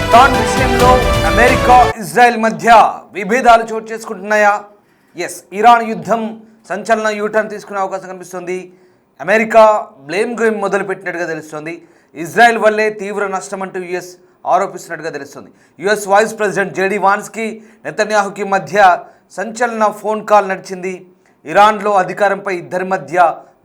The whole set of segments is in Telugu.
ఇరాన్ విషయంలో అమెరికా ఇజ్రాయెల్ మధ్య విభేదాలు చోటు చేసుకుంటున్నాయా? ఇరాన్ యుద్ధం సంచలన యూటర్న్ తీసుకునే అవకాశం కనిపిస్తుంది. అమెరికా బ్లేమ్ గేమ్ మొదలుపెట్టినట్టుగా తెలుస్తుంది. ఇజ్రాయెల్ వల్లే తీవ్ర నష్టం అంటూ యుఎస్ ఆరోపిస్తున్నట్టుగా తెలుస్తుంది. యుఎస్ వైస్ ప్రెసిడెంట్ జేడీ వాన్స్కి నెతన్యాహుకి మధ్య సంచలన ఫోన్ కాల్ నడిచింది. ఇరాన్లో అధికారంపై ఇద్దరి మధ్య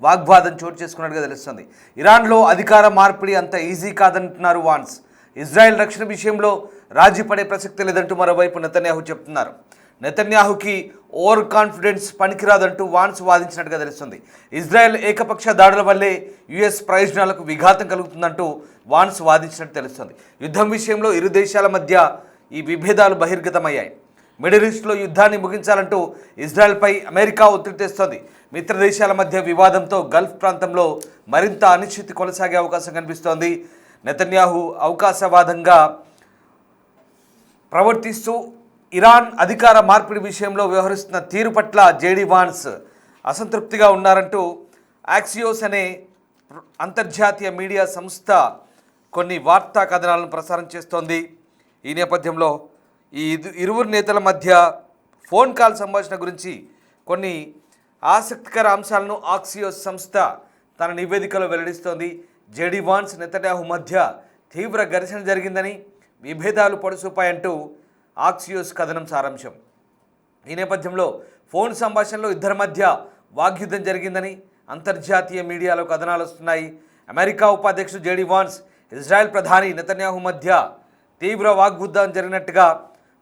వాగ్వాదం చోటు చేసుకున్నట్టుగా తెలుస్తుంది. ఇరాన్లో అధికార మార్పిడి అంత ఈజీ కాదంటున్నారు వాన్స్. ఇజ్రాయెల్ రక్షణ విషయంలో రాజీ పడే ప్రసక్తి లేదంటూ మరోవైపు నెతన్యాహు చెప్తున్నారు. నెతన్యాహుకి ఓవర్ కాన్ఫిడెన్స్ పనికిరాదంటూ వాన్స్ వాదించినట్టుగా తెలుస్తుంది. ఇజ్రాయెల్ ఏకపక్ష దాడుల వల్లే యుఎస్ ప్రయోజనాలకు విఘాతం కలుగుతుందంటూ వాన్స్ వాదించినట్టు తెలుస్తుంది. యుద్ధం విషయంలో ఇరు దేశాల మధ్య ఈ విభేదాలు బహిర్గతమయ్యాయి. మిడిల్ ఈస్ట్లో యుద్ధాన్ని ముగించాలంటూ ఇజ్రాయెల్పై అమెరికా ఒత్తిడి తెస్తోంది. మిత్ర దేశాల మధ్య వివాదంతో గల్ఫ్ ప్రాంతంలో మరింత అనిశ్చితి కొనసాగే అవకాశం కనిపిస్తోంది. నెతన్యాహు అవకాశవాదంగా ప్రవర్తిస్తూ ఇరాన్ అధికార మార్పిడి విషయంలో వ్యవహరిస్తున్న తీరు పట్ల జేడీ వాన్స్ అసంతృప్తిగా ఉన్నారంటూ యాక్సియోస్ అనే అంతర్జాతీయ మీడియా సంస్థ కొన్ని వార్తా కథనాలను ప్రసారం చేస్తోంది. ఈ నేపథ్యంలో ఈ ఇరువురు నేతల మధ్య ఫోన్ కాల్ సంభాషణ గురించి కొన్ని ఆసక్తికర అంశాలను యాక్సియోస్ సంస్థ తన నివేదికలో వెల్లడిస్తోంది. జేడీ వాన్స్ నెతన్యాహు మధ్య తీవ్ర ఘర్షణ జరిగిందని, విభేదాలు పొడసూపాయంటూ యాక్సియోస్ కథనం సారాంశం. ఈ నేపథ్యంలో ఫోన్ సంభాషణలో ఇద్దరి మధ్య వాగ్యుద్ధం జరిగిందని అంతర్జాతీయ మీడియాలో కథనాలు వస్తున్నాయి. అమెరికా ఉపాధ్యక్షుడు జేడీ వాన్స్, ఇజ్రాయెల్ ప్రధాని నెతన్యాహు మధ్య తీవ్ర వాగ్యుద్ధం జరిగినట్టుగా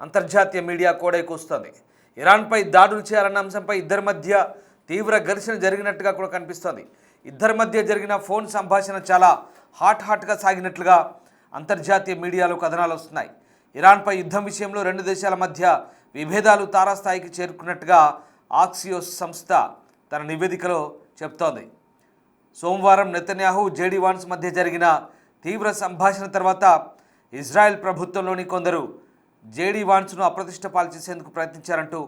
అంతర్జాతీయ మీడియా కోడై కూస్తోంది. ఇరాన్పై దాడులు చేయాలన్న అంశంపై ఇద్దరి మధ్య తీవ్ర ఘర్షణ జరిగినట్టుగా కూడా కనిపిస్తోంది. ఇద్దరి మధ్య జరిగిన ఫోన్ సంభాషణ చాలా హాట్గా సాగినట్లుగా అంతర్జాతీయ మీడియాలో కథనాలు వస్తున్నాయి. ఇరాన్పై యుద్ధం విషయంలో రెండు దేశాల మధ్య విభేదాలు తారాస్థాయికి చేరుకున్నట్టుగా యాక్సియోస్ సంస్థ తన నివేదికలో చెప్తోంది. సోమవారం నెతన్యాహు, జేడీ వాన్స్ మధ్య జరిగిన తీవ్ర సంభాషణ తర్వాత ఇజ్రాయెల్ ప్రభుత్వంలోని కొందరు జేడీ వాన్స్ను అప్రతిష్ట పాల్చేసేందుకు ప్రయత్నించారంటూ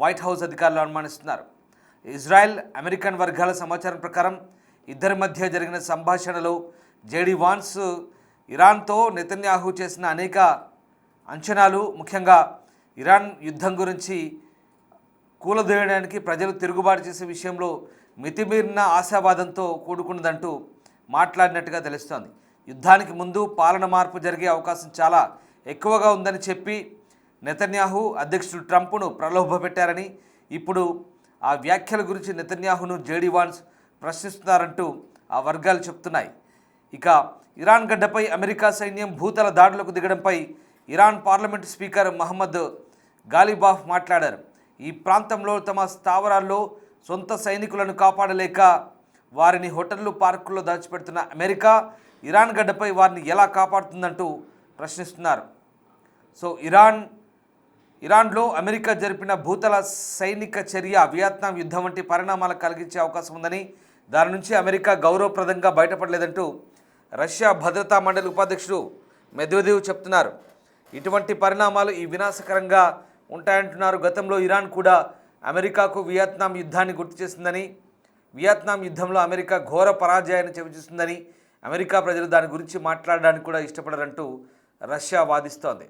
వైట్ హౌస్ అధికారులు అనుమానిస్తున్నారు. ఇజ్రాయెల్ అమెరికన్ వర్గాల సమాచారం ప్రకారం ఇద్దరి మధ్య జరిగిన సంభాషణలో జేడీ వాన్స్ ఇరాన్తో నెతన్యాహు చేసిన అనేక అంచనాలు, ముఖ్యంగా ఇరాన్ యుద్ధం గురించి కూలదోయడానికి ప్రజలు తిరుగుబాటు చేసే విషయంలో మితిమీరిన ఆశావాదంతో కూడుకున్నదంటూ మాట్లాడినట్టుగా తెలుస్తోంది. యుద్ధానికి ముందు పాలన మార్పు జరిగే అవకాశం చాలా ఎక్కువగా ఉందని చెప్పి నెతన్యాహు అధ్యక్షుడు ట్రంప్ను ప్రలోభపెట్టారని, ఇప్పుడు ఆ వ్యాఖ్యల గురించి నెతన్యాహును జేడీ వాన్స్ ప్రశ్నిస్తున్నారంటూ ఆ వర్గాలు చెప్తున్నాయి. ఇక ఇరాన్ గడ్డపై అమెరికా సైన్యం భూతల దాడులకు దిగడంపై Iran parliament speaker Mohammad Ghalibaf మాట్లాడారు. ఈ ప్రాంతంలో తమ స్థావరాల్లో సొంత సైనికులను కాపాడలేక వారిని హోటళ్లు, పార్కుల్లో దాచిపెడుతున్న అమెరికా ఇరాన్ గడ్డపై వారిని ఎలా కాపాడుతుందంటూ ప్రశ్నిస్తున్నారు. సో ఇరాన్లో అమెరికా జరిపిన భూతల సైనిక చర్య వియత్నాం యుద్ధం వంటి పరిణామాలు కలిగించే అవకాశం ఉందని, దాని నుంచి అమెరికా గౌరవప్రదంగా బయటపడలేదంటూ రష్యా భద్రతా మండలి ఉపాధ్యక్షుడు మెద్వెదేవ్ చెప్తున్నారు. ఇటువంటి పరిణామాలు ఈ వినాశకరంగా ఉంటాయంటున్నారు. గతంలో ఇరాన్ కూడా అమెరికాకు వియత్నాం యుద్ధాన్ని గుర్తు చేసిందని, వియత్నాం యుద్ధంలో అమెరికా ఘోర పరాజయాన్ని చవిచూస్తుందని, అమెరికా ప్రజలు దాని గురించి మాట్లాడడానికి కూడా ఇష్టపడరంటూ రష్యా వాదిస్తోంది.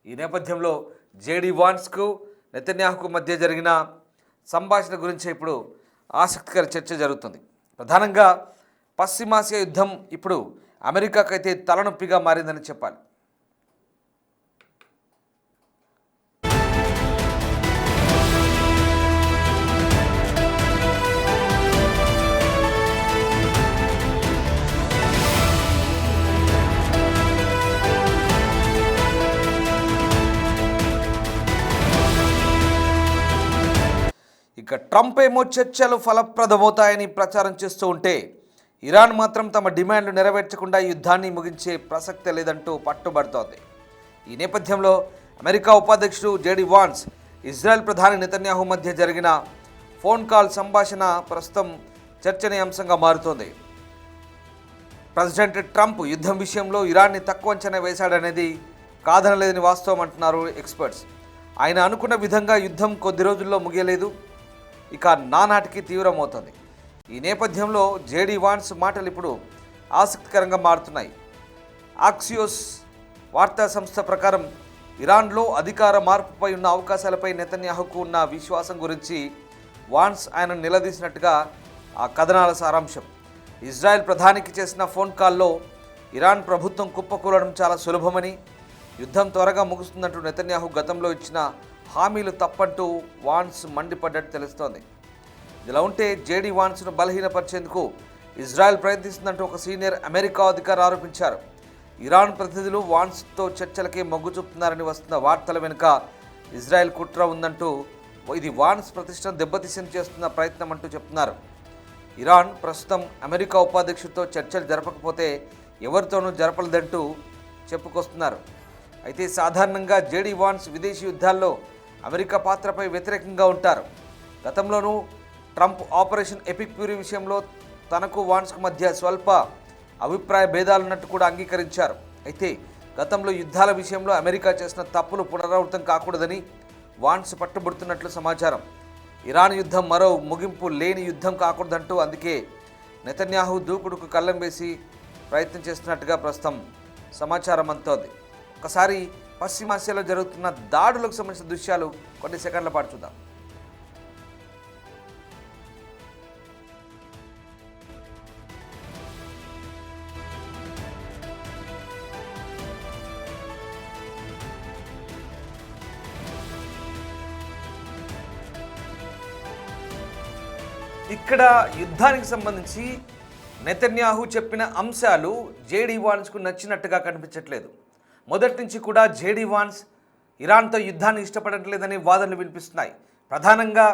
ఈ నేపథ్యంలో జేడీ వాన్స్కు నెతన్యాహుకు మధ్య జరిగిన సంభాషణ గురించి ఇప్పుడు ఆసక్తికర చర్చ జరుగుతుంది. ప్రధానంగా పశ్చిమాసియా యుద్ధం ఇప్పుడు అమెరికాకైతే తలనొప్పిగా మారిందని చెప్పాలి. ఇక ట్రంప్ ఏమో చర్చలు ఫలప్రదమవుతాయని ప్రచారం చేస్తూ ఉంటే, ఇరాన్ మాత్రం తమ డిమాండ్లు నెరవేర్చకుండా యుద్ధాన్ని ముగించే ప్రసక్తే లేదంటూ పట్టుబడుతోంది. ఈ నేపథ్యంలో అమెరికా ఉపాధ్యక్షుడు జేడీ వాన్స్, ఇజ్రాయెల్ ప్రధాని నెతన్యాహు మధ్య జరిగిన ఫోన్ కాల్ సంభాషణ ప్రస్తుతం చర్చనీయాంశంగా మారుతోంది. ప్రెసిడెంట్ ట్రంప్ యుద్ధం విషయంలో ఇరాన్ని తక్కువ అంచనా వేశాడనేది కాదనలేదని వాస్తవం అంటున్నారు ఎక్స్పర్ట్స్. ఆయన అనుకున్న విధంగా యుద్ధం కొద్ది రోజుల్లో ముగియలేదు, ఇక నానాటికి తీవ్రమవుతుంది. ఈ నేపథ్యంలో జేడీ వాన్స్ మాటలు ఇప్పుడు ఆసక్తికరంగా మారుతున్నాయి. యాక్సియోస్ వార్తా సంస్థ ప్రకారం ఇరాన్లో అధికార మార్పుపై ఉన్న అవకాశాలపై నెతన్యాహుకు ఉన్న విశ్వాసం గురించి వాన్స్ ఆయన నిలదీసినట్టుగా ఆ కథనాల సారాంశం. ఇజ్రాయెల్ ప్రధానికి చేసిన ఫోన్ కాల్లో ఇరాన్ ప్రభుత్వం కుప్పకూలడం చాలా సులభమని, యుద్ధం త్వరగా ముగుస్తుందంటూ నెతన్యాహు గతంలో ఇచ్చిన హామీలు తప్పంటూ వాన్స్ మండిపడ్డట్టు తెలుస్తోంది. ఇలా ఉంటే జేడీ వాన్స్ను బలహీనపరిచేందుకు ఇజ్రాయెల్ ప్రయత్నిస్తుందంటూ ఒక సీనియర్ అమెరికా అధికారి ఆరోపించారు. ఇరాన్ ప్రతినిధులు వాన్స్తో చర్చలకే మొగ్గు చూపుతున్నారని వస్తున్న వార్తల వెనుక ఇజ్రాయెల్ కుట్ర ఉందంటూ, ఇది వాన్స్ ప్రతిష్టను దెబ్బతీసేందుకు చేస్తున్న ప్రయత్నం అంటూ చెప్తున్నారు. ఇరాన్ ప్రస్తుతం అమెరికా ఉపాధ్యక్షుడితో చర్చలు జరపకపోతే ఎవరితోనూ జరపలేదంటూ చెప్పుకొస్తున్నారు. అయితే సాధారణంగా జేడీ వాన్స్ విదేశీ యుద్ధాల్లో అమెరికా పాత్రపై వ్యతిరేకంగా ఉంటారు. గతంలోనూ ట్రంప్ ఆపరేషన్ ఎపిక్ ఫ్యూరీ విషయంలో తనకు వాన్స్కు మధ్య స్వల్ప అభిప్రాయ భేదాలున్నట్టు కూడా అంగీకరించారు. అయితే గతంలో యుద్ధాల విషయంలో అమెరికా చేసిన తప్పులు పునరావృతం కాకూడదని వాన్స్ పట్టుబడుతున్నట్లు సమాచారం. ఇరాన్ యుద్ధం మరో ముగింపు లేని యుద్ధం కాకూడదంటూ అందుకే నెతన్యాహు దూకుడుకు కళ్ళెం వేసి ప్రయత్నం చేస్తున్నట్టుగా ప్రస్తుతం సమాచారం అంతోంది. ఒకసారి పశ్చిమాసియాలో జరుగుతున్న దాడులకు సంబంధించిన దృశ్యాలు కొన్ని సెకండ్ల పాటు చూద్దాం. ఇక్కడ యుద్ధానికి సంబంధించి నెతన్యాహు చెప్పిన అంశాలు జేడీ వాన్స్కు నచ్చినట్టుగా కనిపించట్లేదు. మొదటి నుంచి కూడా జేడీ వాన్స్ ఇరాన్తో యుద్ధాన్ని ఇష్టపడట్లేదని వాదనలు వినిపిస్తున్నాయి. ప్రధానంగా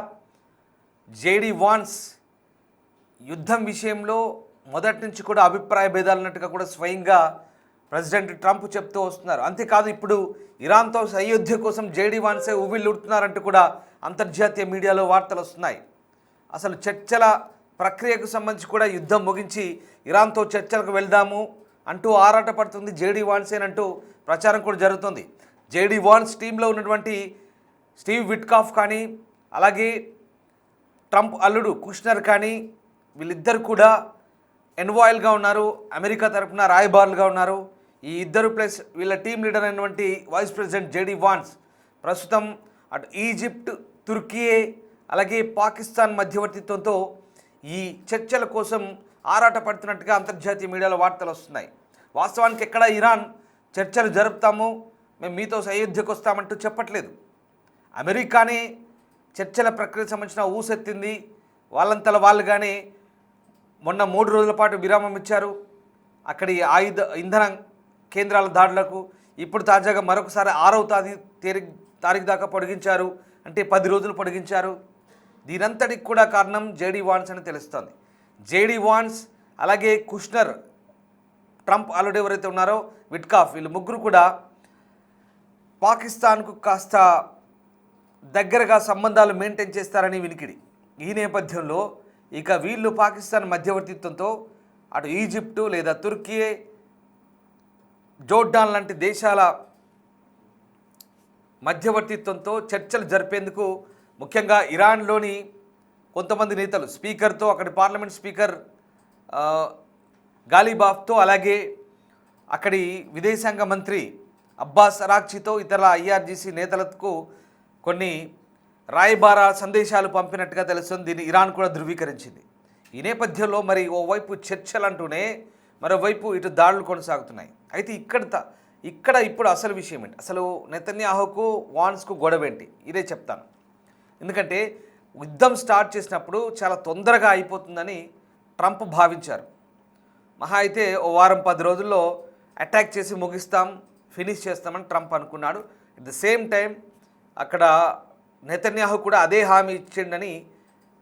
జేడీ వాన్స్ యుద్ధం విషయంలో మొదటి నుంచి కూడా అభిప్రాయ భేదాలు ఉన్నట్టుగా కూడా స్వయంగా ప్రెసిడెంట్ ట్రంప్ చెప్తూ వస్తున్నారు. అంతేకాదు ఇప్పుడు ఇరాన్తో సయోధ్య కోసం జేడీ వాన్సే ఉవ్విళ్ళూడుతున్నారంటూ కూడా అంతర్జాతీయ మీడియాలో వార్తలు వస్తున్నాయి. అసలు చర్చల ప్రక్రియకు సంబంధించి కూడా యుద్ధం ముగించి ఇరాన్తో చర్చలకు వెళ్దాము అంటూ ఆరాటపడుతుంది జేడీ వాన్సేనంటూ ప్రచారం కూడా జరుగుతుంది. జేడీ వాన్స్ టీంలో ఉన్నటువంటి స్టీవ్ విట్కాఫ్ కానీ, అలాగే ట్రంప్ అల్లుడు కుష్నర్ కానీ, వీళ్ళిద్దరు కూడా ఎన్వాయిల్గా ఉన్నారు, అమెరికా తరఫున రాయబారులుగా ఉన్నారు. ఈ ఇద్దరు ప్లస్ వీళ్ళ టీం లీడర్ అయినటువంటి వైస్ ప్రెసిడెంట్ జేడీ వాన్స్ ప్రస్తుతం అటు ఈజిప్ట్, తుర్కియే, అలాగే పాకిస్తాన్ మధ్యవర్తిత్వంతో ఈ చర్చల కోసం ఆరాటపడుతున్నట్టుగా అంతర్జాతీయ మీడియాలో వార్తలు వస్తున్నాయి. వాస్తవానికి ఎక్కడ ఇరాన్ చర్చలు జరుపుతాము, మేము మీతో సయోధ్యకు వస్తామంటూ చెప్పట్లేదు. అమెరికానే చర్చల ప్రక్రియకు సంబంధించిన ఊసెత్తింది. వాళ్ళంతలా వాళ్ళుగానే మొన్న 3 రోజుల పాటు విరామం ఇచ్చారు అక్కడి ఇంధన కేంద్రాల దాడులకు. ఇప్పుడు తాజాగా మరొకసారి 6వ తారీఖు దాకా పొడిగించారు, అంటే 10 రోజులు పొడిగించారు. దీనంతటికి కూడా కారణం జేడీ వాన్స్ అని తెలుస్తోంది. జేడీ వాన్స్, అలాగే కుష్నర్, ట్రంప్ అల్లుడు ఎవరైతే ఉన్నారో విట్కాఫ్, వీళ్ళు ముగ్గురు కూడా పాకిస్తాన్కు కాస్త దగ్గరగా సంబంధాలు మెయింటైన్ చేస్తారని వినికిడి. ఈ నేపథ్యంలో ఇక వీళ్ళు పాకిస్తాన్ మధ్యవర్తిత్వంతో అటు ఈజిప్టు లేదా తుర్కీ, జోర్డాన్ లాంటి దేశాల మధ్యవర్తిత్వంతో చర్చలు జరిపేందుకు ముఖ్యంగా ఇరాన్లోని కొంతమంది నేతలు స్పీకర్తో, అక్కడి పార్లమెంట్ స్పీకర్ గాలిబాఫ్తో, అలాగే అక్కడి విదేశాంగ మంత్రి అబ్బాస్ అరాక్చీతో, ఇతర ఐఆర్జీసీ నేతలకు కొన్ని రాయబార సందేశాలు పంపినట్టుగా తెలుస్తుంది. దీన్ని ఇరాన్ కూడా ధృవీకరించింది. ఈ నేపథ్యంలో మరి ఓవైపు చర్చలు అంటూనే మరోవైపు ఇటు దాడులు కొనసాగుతున్నాయి. అయితే ఇక్కడ ఇప్పుడు అసలు విషయం ఏంటి, అసలు నెతన్యాహుకు వాన్స్కు గొడవ ఏంటి, ఇదే చెప్తాను. ఎందుకంటే యుద్ధం స్టార్ట్ చేసినప్పుడు చాలా తొందరగా అయిపోతుందని ట్రంప్ భావించారు. మహా అయితే ఓ వారం 10 రోజుల్లో అటాక్ చేసి ముగిస్తాం, ఫినిష్ చేస్తామని ట్రంప్ అనుకున్నాడు. అట్ ద సేమ్ టైం అక్కడ నెతన్యాహు కూడా అదే హామీ ఇచ్చిండని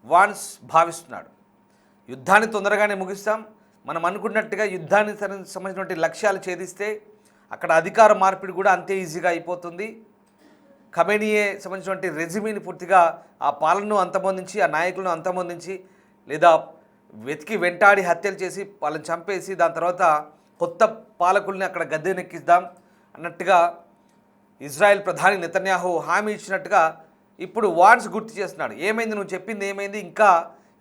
వాన్స్ భావిస్తున్నాడు. యుద్ధాన్ని తొందరగానే ముగిస్తాం, మనం అనుకున్నట్టుగా యుద్ధానికి సంబంధించినటువంటి లక్ష్యాలు ఛేదిస్తే అక్కడ అధికార మార్పిడి కూడా అంతే ఈజీగా అయిపోతుంది. ఖమేనీయే సంబంధించినటువంటి రెజిమీని పూర్తిగా ఆ పాలనను అంతమొందించి, ఆ నాయకులను అంతమొందించి, లేదా వెతికి వెంటాడి హత్యలు చేసి వాళ్ళని చంపేసి దాని తర్వాత కొత్త పాలకుల్ని అక్కడ గద్దెనెక్కిద్దాం అన్నట్టుగా ఇజ్రాయెల్ ప్రధాని నెతన్యాహు హామీ ఇచ్చినట్టుగా ఇప్పుడు వాన్స్ గుర్తు చేస్తున్నాడు. ఏమైంది, నువ్వు చెప్పింది ఏమైంది, ఇంకా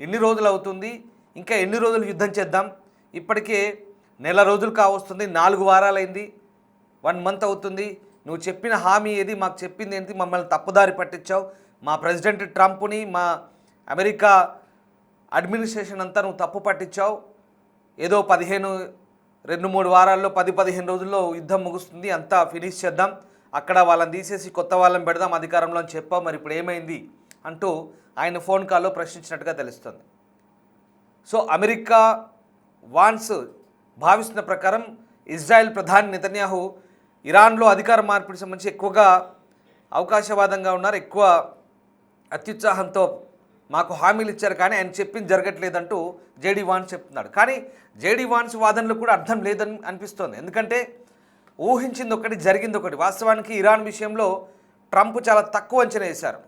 ఎన్ని రోజులు అవుతుంది, ఇంకా ఎన్ని రోజులు యుద్ధం చేద్దాం, ఇప్పటికే నెల రోజులు కావస్తుంది, 4 వారాలైంది, 1 మంత్ అవుతుంది, నువ్వు చెప్పిన హామీ ఏది, మాకు చెప్పింది ఏంటి, మమ్మల్ని తప్పుదారి పట్టించావు, మా ప్రెసిడెంట్ ట్రంప్ని, మా అమెరికా అడ్మినిస్ట్రేషన్ అంతా నువ్వు తప్పు పట్టించావు, ఏదో 2-3 వారాల్లో 10-15 రోజుల్లో యుద్ధం ముగుస్తుంది, అంతా ఫినిష్ చేద్దాం, అక్కడ వాళ్ళని తీసేసి కొత్త వాళ్ళని పెడదాం అధికారంలో అని చెప్పావు, మరి ఇప్పుడు ఏమైంది అంటూ ఆయన ఫోన్ కాల్లో ప్రశ్నించినట్టుగా తెలుస్తుంది. సో అమెరికా భావిస్తున్న ప్రకారం ఇజ్రాయెల్ ప్రధాని నెతన్యాహు ఇరాన్లో అధికార మార్పిడికి సంబంధించి ఎక్కువగా అవకాశవాదంగా ఉన్నారు, ఎక్కువ అత్యుత్సాహంతో మాకు హామీలు ఇచ్చారు కానీ ఆయన చెప్పింది జరగట్లేదంటూ జేడీ వాన్స్ చెప్తున్నాడు. కానీ జేడీ వాన్స్ వాదనలు కూడా అర్థం లేదని అనిపిస్తోంది. ఎందుకంటే ఊహించింది ఒకటి, జరిగింది ఒకటి. వాస్తవానికి ఇరాన్ విషయంలో ట్రంప్ చాలా తక్కువ అంచనా వేశారు.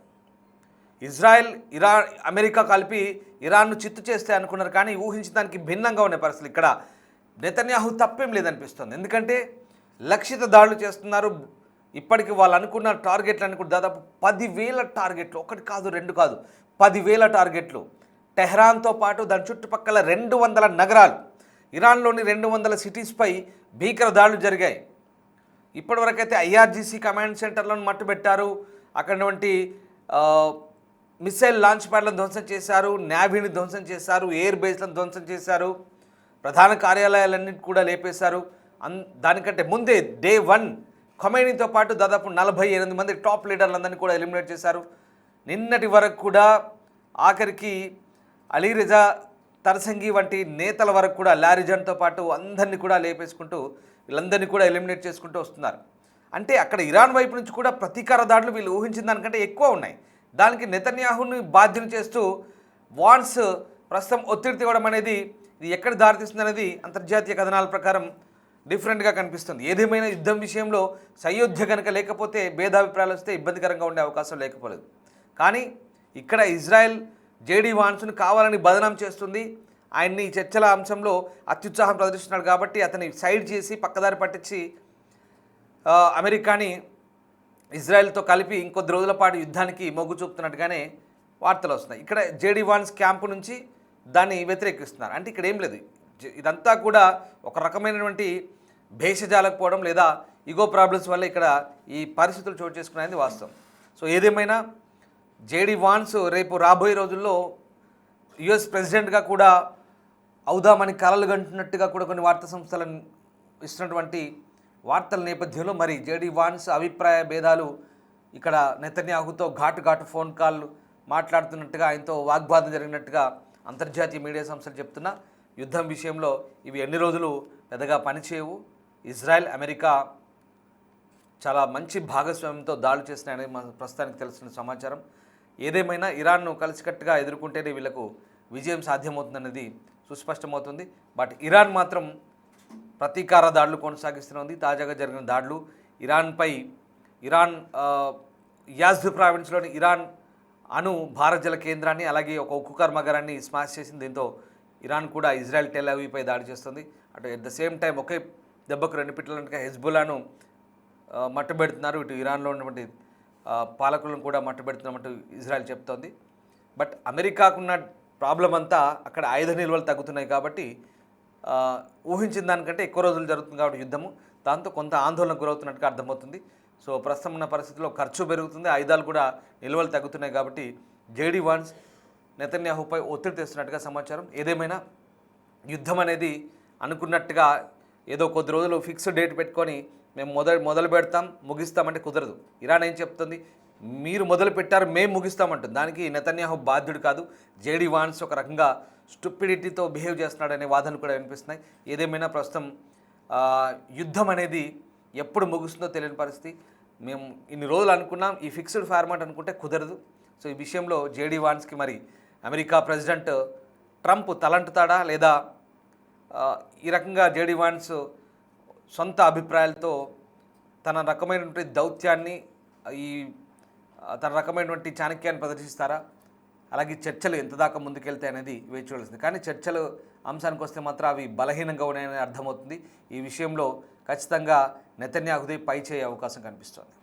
అమెరికా కలిపి ఇరాన్ను చిత్తు చేస్తే అనుకున్నారు, కానీ ఊహించిన దానికి భిన్నంగా ఉన్న పరిస్థితులు. ఇక్కడ నెతన్యాహు తప్పేం లేదనిపిస్తుంది. ఎందుకంటే లక్షిత దాడులు చేస్తున్నారు. ఇప్పటికి వాళ్ళు అనుకున్న టార్గెట్లు కూడా దాదాపు 10,000 టార్గెట్లు, ఒకటి కాదు 2 కాదు 10,000 టార్గెట్లు. టెహ్రాన్తో పాటు దాని చుట్టుపక్కల 200 నగరాలు, ఇరాన్లోని 200 సిటీస్పై భీకర దాడులు జరిగాయి. ఇప్పటివరకైతే ఐఆర్జీసీ కమాండ్ సెంటర్లను మట్టుబెట్టారు, అక్కడటువంటి మిసైల్ లాంచ్ ప్యాడ్లను ధ్వంసం చేశారు, నేవీని ధ్వంసం చేశారు, ఎయిర్ బేస్లను ధ్వంసం చేశారు, ప్రధాన కార్యాలయాలన్నింటి కూడా లేపేశారు. దానికంటే ముందే డే 1 ఖొమైనీతో పాటు దాదాపు 48 మంది టాప్ లీడర్లందరినీ కూడా ఎలిమినేట్ చేశారు. నిన్నటి వరకు కూడా ఆఖరికి అలీ రిజా తరసంగి వంటి నేతల వరకు కూడా లారిజన్తో పాటు అందరినీ కూడా లేపేసుకుంటూ వీళ్ళందరినీ కూడా ఎలిమినేట్ చేసుకుంటూ వస్తున్నారు. అంటే అక్కడ ఇరాన్ వైపు నుంచి కూడా ప్రతీకార దాడులు వీళ్ళు ఊహించిన దానికంటే ఎక్కువ ఉన్నాయి. దానికి నెతన్యాహుని బాధ్యులు చేస్తూ వాన్స్ ప్రస్తుతం ఒత్తిడి తేవడం అనేది ఇది ఎక్కడ దారితీస్తుంది అనేది అంతర్జాతీయ కథనాల ప్రకారం డిఫరెంట్గా కనిపిస్తుంది. ఏదేమైనా యుద్ధం విషయంలో సయోధ్య కనుక లేకపోతే భేదాభిప్రాయాలు వస్తే ఇబ్బందికరంగా ఉండే అవకాశం లేకపోలేదు. కానీ ఇక్కడ ఇజ్రాయెల్ జేడీ వాన్స్ను కావాలని బదనాం చేస్తుంది. ఆయన్ని చర్చల అంశంలో అత్యుత్సాహం ప్రదర్శిస్తున్నాడు కాబట్టి అతని సైడ్ చేసి పక్కదారి పట్టించి అమెరికాని ఇజ్రాయెల్తో కలిపి ఇంకొద్ది రోజుల పాటు యుద్ధానికి మొగ్గు చూపుతున్నట్టుగానే వార్తలు వస్తున్నాయి. ఇక్కడ జేడీ వాన్స్ క్యాంపు నుంచి దాన్ని వ్యతిరేకిస్తున్నారు. అంటే ఇక్కడ ఏం లేదు, ఇదంతా కూడా ఒక రకమైనటువంటి భేషజాలకపోవడం లేదా ఈగో ప్రాబ్లమ్స్ వల్ల ఇక్కడ ఈ పరిస్థితులు చోటు చేసుకునేది వాస్తవం. సో ఏదేమైనా జేడీ వాన్స్ రేపు రాబోయే రోజుల్లో యుఎస్ ప్రెసిడెంట్గా కూడా అవుదామని కలలు కంటున్నట్టుగా కూడా కొన్ని వార్తా సంస్థలను ఇస్తున్నటువంటి వార్తల నేపథ్యంలో మరి జేడీ వాన్స్ అభిప్రాయ భేదాలు ఇక్కడ నెతన్యాహుతో ఘాటు ఫోన్ కాల్ మాట్లాడుతున్నట్టుగా ఆయనతో వాగ్వాదం జరిగినట్టుగా అంతర్జాతీయ మీడియా సంస్థలు చెప్తున్నా. యుద్ధం విషయంలో ఇవి ఎన్ని రోజులు పెద్దగా పనిచేయవు. ఇజ్రాయెల్ అమెరికా చాలా మంచి భాగస్వామ్యంతో దాడులు చేస్తున్నాయని మన ప్రస్తుతానికి తెలుస్తున్న సమాచారం. ఏదేమైనా ఇరాన్ను కలిసికట్టుగా ఎదుర్కొంటేనే వీళ్లకు విజయం సాధ్యమవుతుందనేది సుస్పష్టమవుతుంది. బట్ ఇరాన్ మాత్రం ప్రతీకార దాడులు కొనసాగిస్తున్నది. తాజాగా జరిగిన దాడులు ఇరాన్ యాజ్ద్ ప్రావిన్స్లోని ఇరాన్ భారజల కేంద్రాన్ని అలాగే ఒక ఉక్కు కర్మాగారాన్ని స్మాష్ చేసింది. దీంతో ఇరాన్ కూడా ఇజ్రాయెల్ టెల్ అవీవ్పై దాడి చేస్తుంది. అటు ఎట్ ద సేమ్ టైం ఒకే దెబ్బకు 2 పిట్టలన్నట్టుగా హెజ్బుల్లాను మట్టుబెడుతున్నారు. ఇటు ఇరాన్లో ఉన్నటువంటి పాలకులను కూడా మట్టుబెడుతున్నట్టు ఇజ్రాయెల్ చెప్తోంది. బట్ అమెరికాకున్న ప్రాబ్లం అంతా అక్కడ ఆయుధ నిల్వలు తగ్గుతున్నాయి కాబట్టి ఊహించిన దానికంటే ఎక్కువ రోజులు జరుగుతుంది కాబట్టి యుద్ధము, దాంతో కొంత ఆందోళనకు గురవుతున్నట్టుగా అర్థమవుతుంది. సో ప్రస్తుతం ఉన్న పరిస్థితుల్లో ఖర్చు పెరుగుతుంది, ఆయుధాలు కూడా నిల్వలు తగ్గుతున్నాయి కాబట్టి జేడీ వాన్స్ నెతన్యాహుపై ఒత్తిడి తెస్తున్నట్టుగా సమాచారం. ఏదేమైనా యుద్ధం అనేది అనుకున్నట్టుగా ఏదో కొద్ది రోజులు ఫిక్స్డ్ డేట్ పెట్టుకొని మేము మొదలు పెడతాం ముగిస్తామంటే కుదరదు. ఇరాన్ ఏం చెప్తుంది, మీరు మొదలు పెట్టారు మేము ముగిస్తామంటుంది. దానికి నెతన్యాహు బాధ్యుడు కాదు. జేడీ వాన్స్ ఒక రకంగా స్టూపిడిటీతో బిహేవ్ చేస్తున్నాడనే వాదనలు కూడా వినిపిస్తున్నాయి. ఏదేమైనా ప్రస్తుతం యుద్ధం అనేది ఎప్పుడు ముగుస్తుందో తెలియని పరిస్థితి. మేము ఇన్ని రోజులు అనుకున్నాం, ఈ ఫిక్స్డ్ ఫార్మాట్ అనుకుంటే కుదరదు. సో ఈ విషయంలో జేడీ వాన్స్కి మరి అమెరికా ప్రెసిడెంట్ ట్రంప్ తలంటుతాడా లేదా ఈ రకంగా జేడీ వాన్స్ సొంత అభిప్రాయాలతో తన రకమైనటువంటి దౌత్యాన్ని తన రకమైనటువంటి చాణక్యాన్ని ప్రదర్శిస్తారా, అలాగే చర్చలు ఎంత దాకా ముందుకెళ్తాయి అనేది వేచి చూడాల్సింది. కానీ చర్చలు అంశానికి వస్తే మాత్రం అవి బలహీనంగా ఉన్నాయని అర్థమవుతుంది. ఈ విషయంలో ఖచ్చితంగా నెతన్యాహుదే పై చేయ అవకాశం కనిపిస్తోంది.